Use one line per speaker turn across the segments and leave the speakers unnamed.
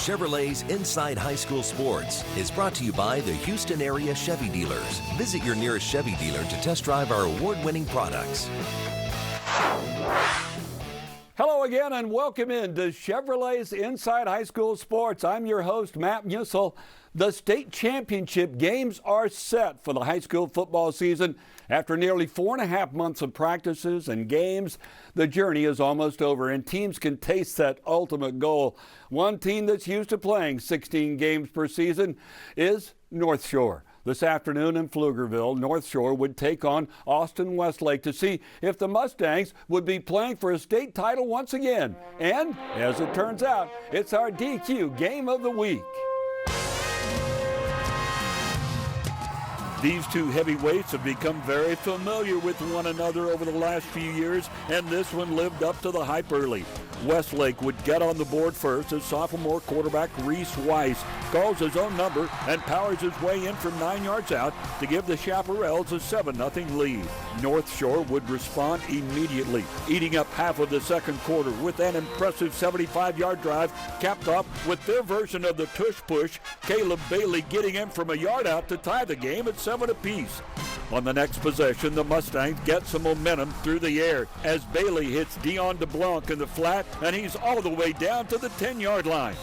Chevrolet's Inside High School Sports is brought to you by the Houston area Chevy dealers. Visit your nearest Chevy dealer to test drive our award-winning products.
Hello again and welcome in to Chevrolet's Inside High School Sports. I'm your host, Matt Musil. The state championship games are set for the high school football season. After nearly 4.5 months of practices and games, the journey is almost over and teams can taste that ultimate goal. One team that's used to playing 16 games per season is North Shore. This afternoon in Pflugerville, North Shore would take on Austin Westlake to see if the Mustangs would be playing for a state title once again. And, as it turns out, it's our DQ Game of the Week. These two heavyweights have become very familiar with one another over the last few years, and this one lived up to the hype early. Westlake would get on the board first as sophomore quarterback Reese Weiss calls his own number and powers his way in from 9 yards out to give the Chaparrals a 7-0 lead. North Shore would respond immediately, eating up half of the second quarter with an impressive 75-yard drive capped off with their version of the tush push, Caleb Bailey getting in from a yard out to tie the game at 7 apiece. On the next possession, the Mustangs get some momentum through the air as Bailey hits Dion DeBlanc in the flat, and he's all the way down to the 10-yard line.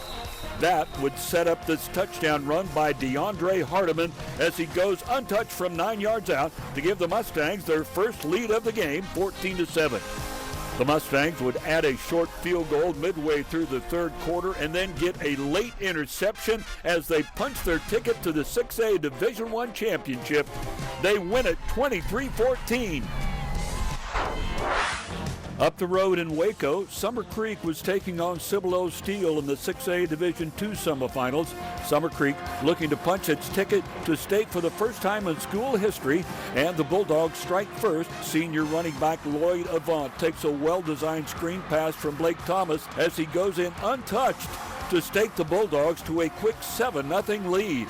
That would set up this touchdown run by DeAndre Hardiman as he goes untouched from 9 yards out to give the Mustangs their first lead of the game, 14-7. The Mustangs would add a short field goal midway through the third quarter and then get a late interception as they punch their ticket to the 6A Division I championship. They win it 23-14. Up the road in Waco, Summer Creek was taking on Cibolo Steel in the 6A Division II semifinals. Summer Creek looking to punch its ticket to state for the first time in school history, and the Bulldogs strike first. Senior running back Lloyd Avant takes a well-designed screen pass from Blake Thomas as he goes in untouched to stake the Bulldogs to a quick 7-0 lead.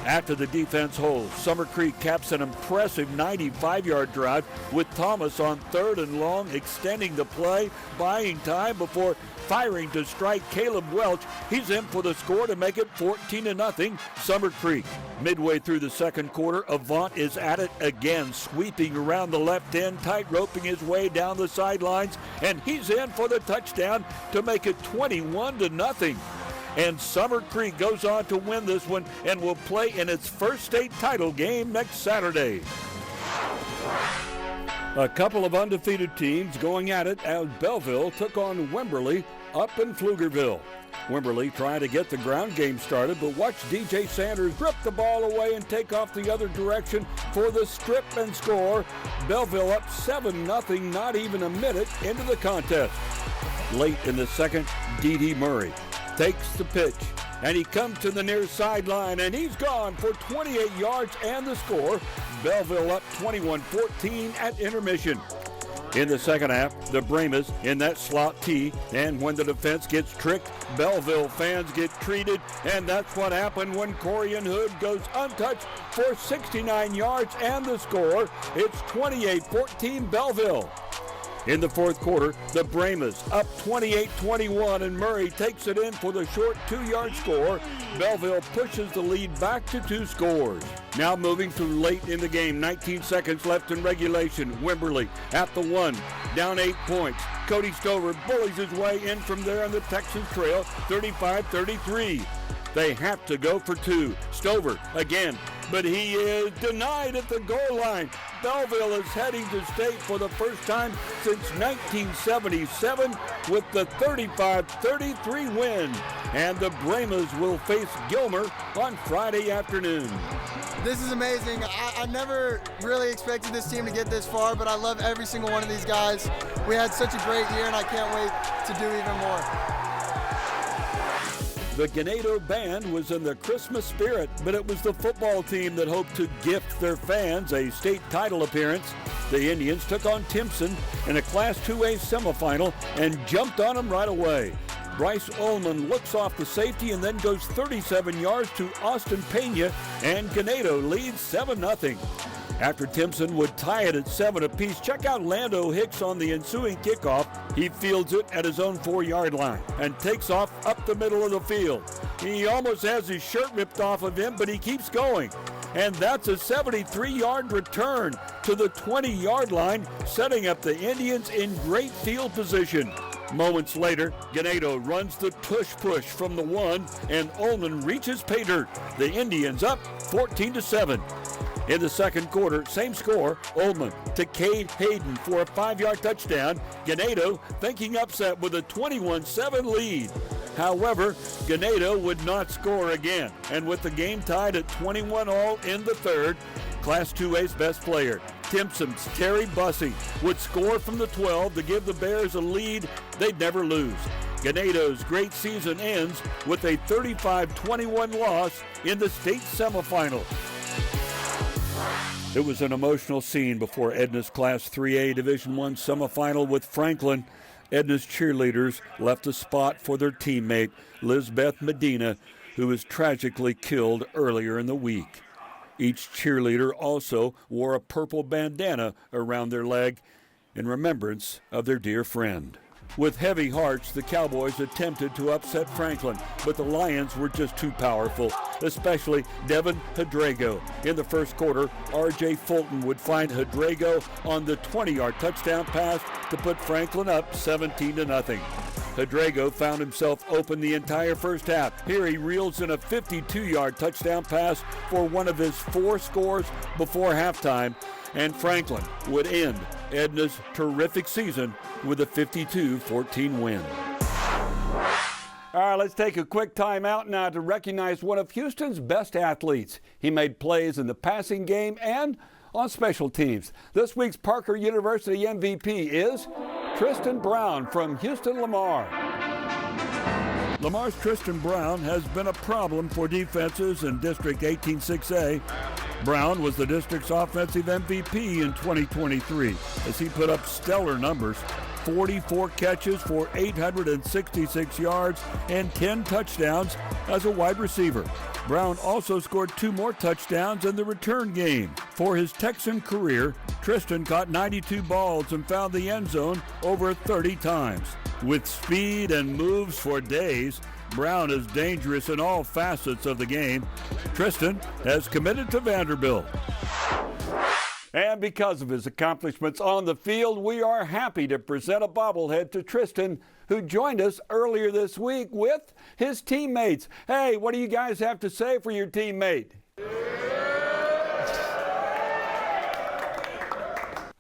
After the defense holds, Summer Creek caps an impressive 95-yard drive with Thomas on 3rd and long, extending the play, buying time before firing to strike Caleb Welch. He's in for the score to make it 14-0 Summer Creek. Midway through the second quarter, Avant is at it again, sweeping around the left end, tight-roping his way down the sidelines, and he's in for the touchdown to make it 21-0. And Summer Creek goes on to win this one and will play in its first state title game next Saturday. A couple of undefeated teams going at it as Belleville took on Wimberley up in Pflugerville. Wimberley trying to get the ground game started, but watch DJ Sanders rip the ball away and take off the other direction for the strip and score. Belleville up 7-0, not even a minute into the contest. Late in the second, D.D. Murray takes the pitch, and he comes to the near sideline, and he's gone for 28 yards and the score. Belleville up 21-14 at intermission. In the second half, the Brahmas in that slot T, and when the defense gets tricked, Belleville fans get treated, and that's what happened when Corian Hood goes untouched for 69 yards and the score. It's 28-14 Belleville. In the fourth quarter, the Brahmas up 28-21, and Murray takes it in for the short 2-yard score. Belleville pushes the lead back to 2 scores. Now moving through late in the game, 19 seconds left in regulation. Wimberley at the 1, down 8 points. Cody Stover bullies his way in from there on the Texas trail, 35-33. They have to go for 2. Stover again, but he is denied at the goal line. Belleville is heading to state for the first time since 1977 with the 35-33 win. And the Brahmas will face Gilmer on Friday afternoon.
This is amazing. I never really expected this team to get this far, but I love every single one of these guys. We had such a great year, and I can't wait to do even more.
The Ganado band was in the Christmas spirit, but it was the football team that hoped to gift their fans a state title appearance. The Indians took on Timpson in a Class 2A semifinal and jumped on them right away. Bryce Ullman looks off the safety and then goes 37 yards to Austin Pena, and Ganado leads 7-0. After Timpson would tie it at 7 apiece, check out Lando Hicks on the ensuing kickoff. He fields it at his own 4-yard line and takes off up the middle of the field. He almost has his shirt ripped off of him, but he keeps going. And that's a 73-yard return to the 20-yard line, setting up the Indians in great field position. Moments later, Ganado runs the tush-push from the 1, and Ullman reaches pay dirt. The Indians up 14-7. In the second quarter, same score, Ullman to Cade Hayden for a 5-yard touchdown. Ganado thinking upset with a 21-7 lead. However, Ganado would not score again, and with the game tied at 21-all in the third, Class 2A's best player, Timpson's Terry Bussey, would score from the 12 to give the Bears a lead they'd never lose. Ganado's great season ends with a 35-21 loss in the state semifinal. It was an emotional scene before Edna's Class 3A Division I semifinal with Franklin. Edna's cheerleaders left a spot for their teammate, Lizbeth Medina, who was tragically killed earlier in the week. Each cheerleader also wore a purple bandana around their leg in remembrance of their dear friend. With heavy hearts, the Cowboys attempted to upset Franklin, but the Lions were just too powerful, especially Devin Hadrago. In the first quarter, R.J. Fulton would find Hadrago on the 20-yard touchdown pass to put Franklin up 17-0. Hadrago found himself open the entire first half. Here he reels in a 52-yard touchdown pass for one of his 4 scores before halftime, and Franklin would end Edna's terrific season with a 52-14 win. All right, let's take a quick time out now to recognize one of Houston's best athletes. He made plays in the passing game and on special teams. This week's Parker University MVP is Tristan Brown from Houston Lamar. Lamar's Tristan Brown has been a problem for defenses in District 18-6A. Brown was the district's offensive MVP in 2023 as he put up stellar numbers, 44 catches for 866 yards and 10 touchdowns as a wide receiver. Brown also scored 2 more touchdowns in the return game. For his Texan career, Tristan caught 92 balls and found the end zone over 30 times. With speed and moves for days, Brown is dangerous in all facets of the game. Tristan has committed to Vanderbilt. And because of his accomplishments on the field, we are happy to present a bobblehead to Tristan, who joined us earlier this week with his teammates. Hey, what do you guys have to say for your teammate?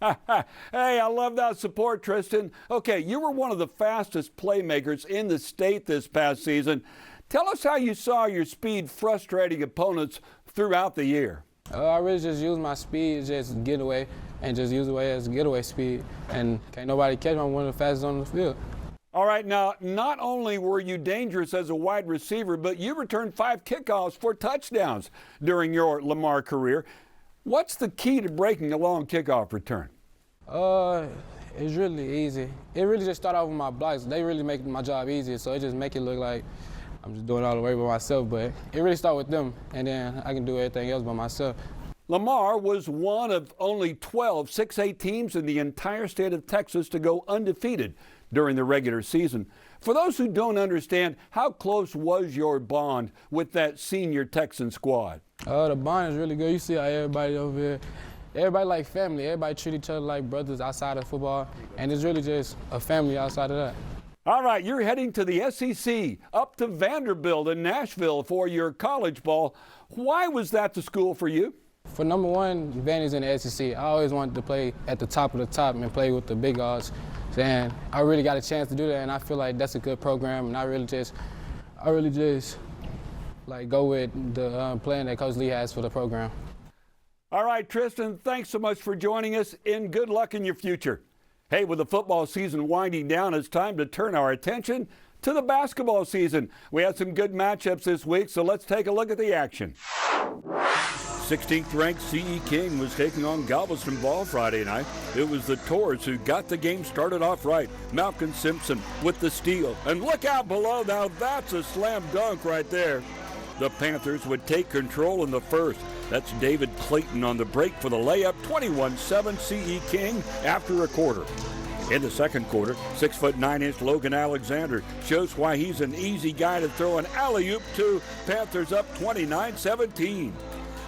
Hey, I love that support, Tristan. Okay, you were one of the fastest playmakers in the state this past season. Tell us how you saw your speed frustrating opponents throughout the year.
I really just use my speed, just get away, and just use it as getaway speed. And can't nobody catch me. I'm one of the fastest on the field.
All right, now, not only were you dangerous as a wide receiver, but you returned 5 kickoffs for touchdowns during your Lamar career. What's the key to breaking a long kickoff return?
It's really easy. It really just started off with my blocks. They really make my job easier, so it just make it look like I'm just doing it all the way by myself, but it really started with them, and then I can do everything else by myself.
Lamar was one of only 12 6A teams in the entire state of Texas to go undefeated during the regular season. For those who don't understand, how close was your bond with that senior Texan squad?
The bond is really good. You see how everybody over here, everybody like family. Everybody treat each other like brothers outside of football, and it's really just a family outside of that.
All right, you're heading to the SEC, up to Vanderbilt in Nashville for your college ball. Why was that the school for you?
For number one, Vandy's in the SEC. I always wanted to play at the top of the top and play with the big odds. And I really got a chance to do that, and I feel like that's a good program. And I really just like go with the plan that Coach Lee has for the program.
All right, Tristan, thanks so much for joining us, and good luck in your future. Hey, with the football season winding down, it's time to turn our attention to the basketball season. We had some good matchups this week, so let's take a look at the action. 16th ranked CE King was taking on Galveston Ball Friday night. It was the Tours who got the game started off right. Malcolm Simpson with the steal. And look out below, now that's a slam dunk right there. The Panthers would take control in the first. That's David Clayton on the break for the layup, 21-7 CE King after a quarter. In the second quarter, 6'9" Logan Alexander shows why he's an easy guy to throw an alley-oop to. Panthers up 29-17.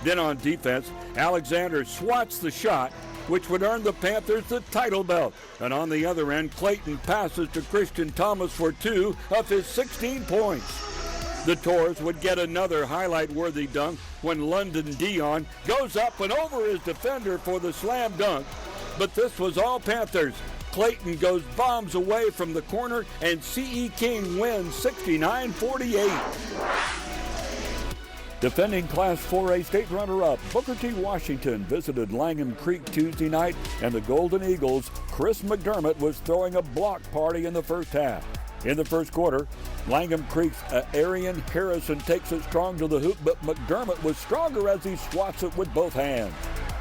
Then on defense, Alexander swats the shot, which would earn the Panthers the title belt. And on the other end, Clayton passes to Christian Thomas for 2 of his 16 points. The Tours would get another highlight-worthy dunk when London Dion goes up and over his defender for the slam dunk. But this was all Panthers. Clayton goes bombs away from the corner, and CE King wins 69-48. Defending Class 4A state runner-up Booker T. Washington visited Langham Creek Tuesday night, and the Golden Eagles' Chris McDermott was throwing a block party in the first half. In the first quarter, Langham Creek's Arian Harrison takes it strong to the hoop, but McDermott was stronger as he swats it with both hands.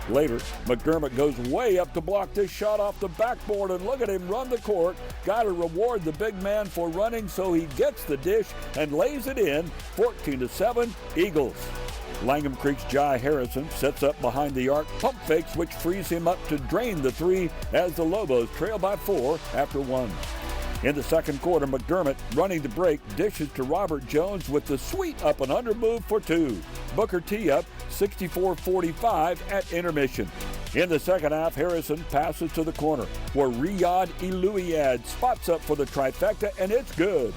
Later, McDermott goes way up to block this shot off the backboard, and look at him run the court. Got to reward the big man for running, so he gets the dish and lays it in, 14-7 Eagles. Langham Creek's Jai Harrison sets up behind the arc, pump fakes, which frees him up to drain the three as the Lobos trail by 4 after 1. In the second quarter, McDermott, running the break, dishes to Robert Jones with the sweet up and under move for 2. Booker T up 64-45 at intermission. In the second half, Harrison passes to the corner, where Riyad Eluiad spots up for the trifecta, and it's good.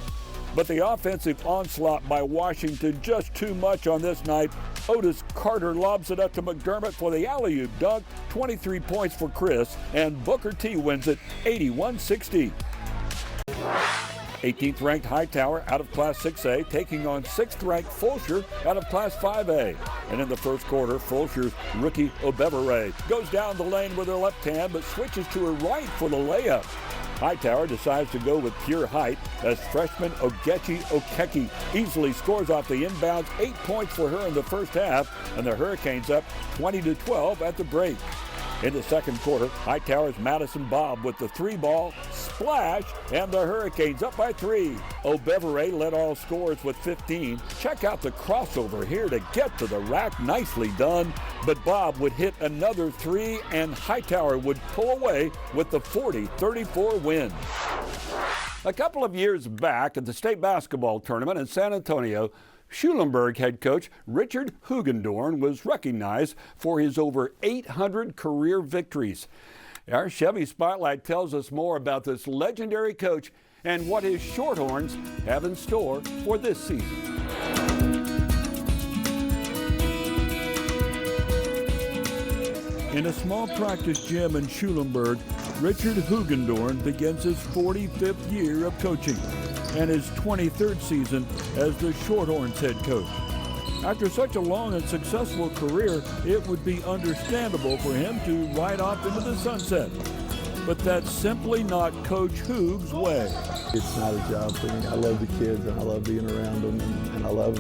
But the offensive onslaught by Washington just too much on this night. Otis Carter lobs it up to McDermott for the alley-oop dunk, 23 points for Chris, and Booker T wins it 81-60. 18th-ranked Hightower out of Class 6A taking on 6th-ranked Fulshear out of Class 5A. And in the first quarter, Fulshear's rookie Obevere goes down the lane with her left hand but switches to her right for the layup. Hightower decides to go with pure height as freshman Ogechi Okeki easily scores off the inbounds, 8 points for her in the first half, and the Hurricanes up 20-12 at the break. In the second quarter, Hightower's Madison Bob with the 3-ball, splash, and the Hurricanes up by 3. Obevere led all scorers with 15. Check out the crossover here to get to the rack. Nicely done. But Bob would hit another 3, and Hightower would pull away with the 40-34 win. A couple of years back at the state basketball tournament in San Antonio, Schulenburg head coach Richard Hugendorn was recognized for his over 800 career victories. Our Chevy Spotlight tells us more about this legendary coach and what his Shorthorns have in store for this season. In a small practice gym in Schulenburg, Richard Hugendorn begins his 45th year of coaching and his 23rd season as the Shorthorns head coach. After such a long and successful career, it would be understandable for him to ride off into the sunset. But that's simply not Coach Hoog's way.
It's not a job for me. I love the kids and I love being around them and I love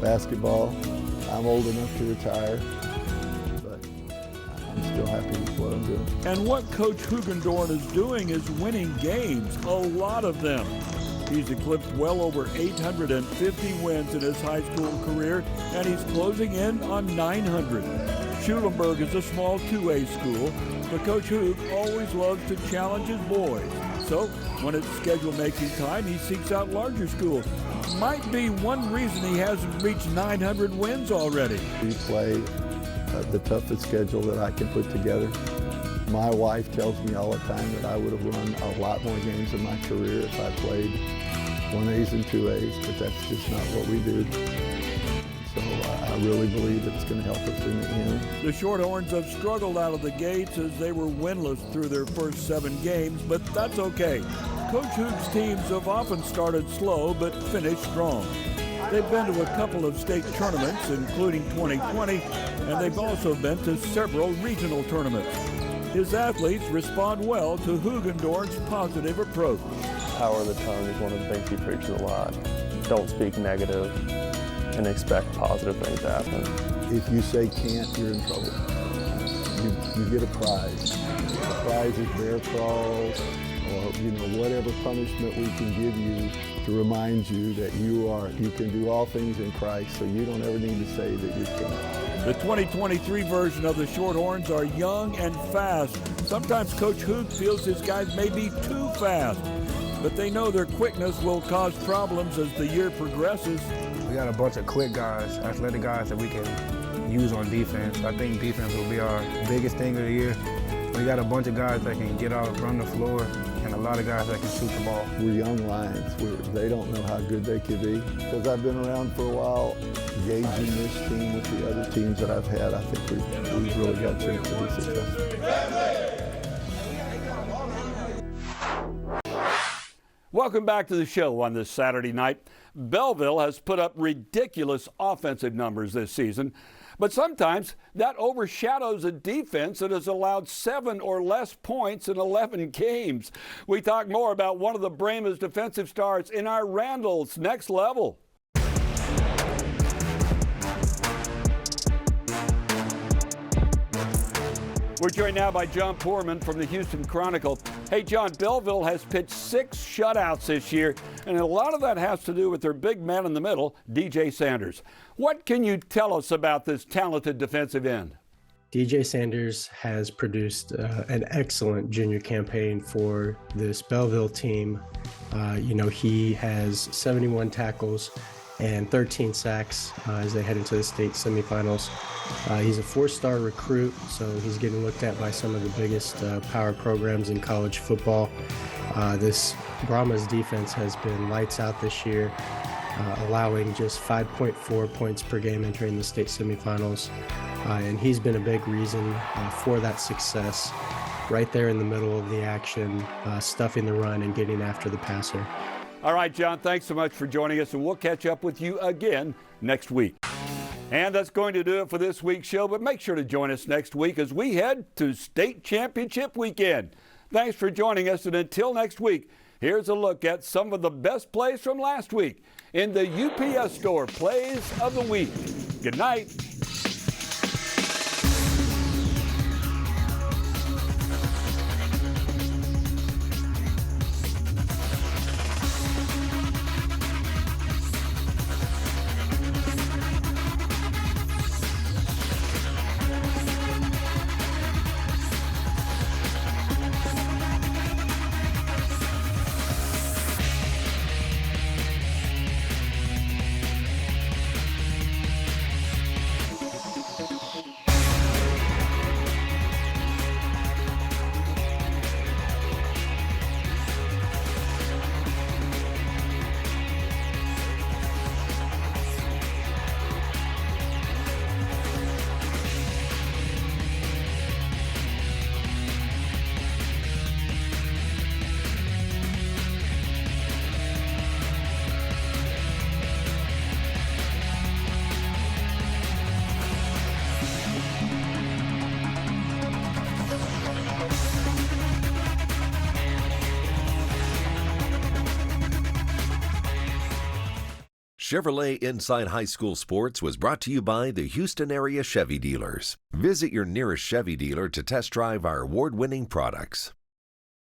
basketball. I'm old enough to retire, but I'm still happy with what I'm doing.
And what Coach Hugendorn is doing is winning games, a lot of them. He's eclipsed well over 850 wins in his high school career, and he's closing in on 900. Schulenburg is a small 2A school, but Coach Hoog always loves to challenge his boys. So when it's schedule-making time, he seeks out larger schools. Might be one reason he hasn't reached 900 wins already.
We play the toughest schedule that I can put together. My wife tells me all the time that I would have won a lot more games in my career if I played 1As and 2As, but that's just not what we do. So I really believe it's going to help us in the end.
The Shorthorns have struggled out of the gates as they were winless through their first 7 games, but that's okay. Coach Hoog's teams have often started slow but finished strong. They've been to a couple of state tournaments, including 2020, and they've also been to several regional tournaments. His athletes respond well to Hugendorn's positive approach.
Power of the tongue is one of the things he preaches a lot. Don't speak negative and expect positive things to happen.
If you say can't, you're in trouble. You get a prize. The prize is bear crawls, or whatever punishment we can give you to remind you that you can do all things in Christ, so you don't ever need to say that you can't.
The 2023 version of the Shorthorns are young and fast. Sometimes Coach Hook feels his guys may be too fast, but they know their quickness will cause problems as the year progresses.
We got a bunch of quick guys, athletic guys that we can use on defense. I think defense will be our biggest thing of the year. We got a bunch of guys that can get out, run the floor, and a lot of guys that can shoot the ball.
We're young Lions. They don't know how good they could be. Because I've been around for a while, gauging this team with the other teams that I've had, I think we've really got a chance to be successful.
Welcome back to the show on this Saturday night. Belleville has put up ridiculous offensive numbers this season, but sometimes that overshadows a defense that has allowed 7 or less points in 11 games. We talk more about one of the Brahma's defensive stars in our Randall's Next Level. We're joined now by John Poorman from the Houston Chronicle. Hey, John, Belleville has pitched 6 shutouts this year, and a lot of that has to do with their big man in the middle, DJ Sanders. What can you tell us about this talented defensive end?
DJ Sanders has produced an excellent junior campaign for this Belleville team. He has 71 tackles and 13 sacks as they head into the state semifinals. He's a 4-star recruit, so he's getting looked at by some of the biggest power programs in college football. This Brahma's defense has been lights out this year, allowing just 5.4 points per game entering the state semifinals. And he's been a big reason for that success, right there in the middle of the action, stuffing the run and getting after the passer.
All right, John, thanks so much for joining us, and we'll catch up with you again next week. And that's going to do it for this week's show, but make sure to join us next week as we head to state championship weekend. Thanks for joining us, and until next week, here's a look at some of the best plays from last week in the UPS Store Plays of the Week. Good night.
Chevrolet Inside High School Sports was brought to you by the Houston area Chevy dealers. Visit your nearest Chevy dealer to test drive our award-winning products.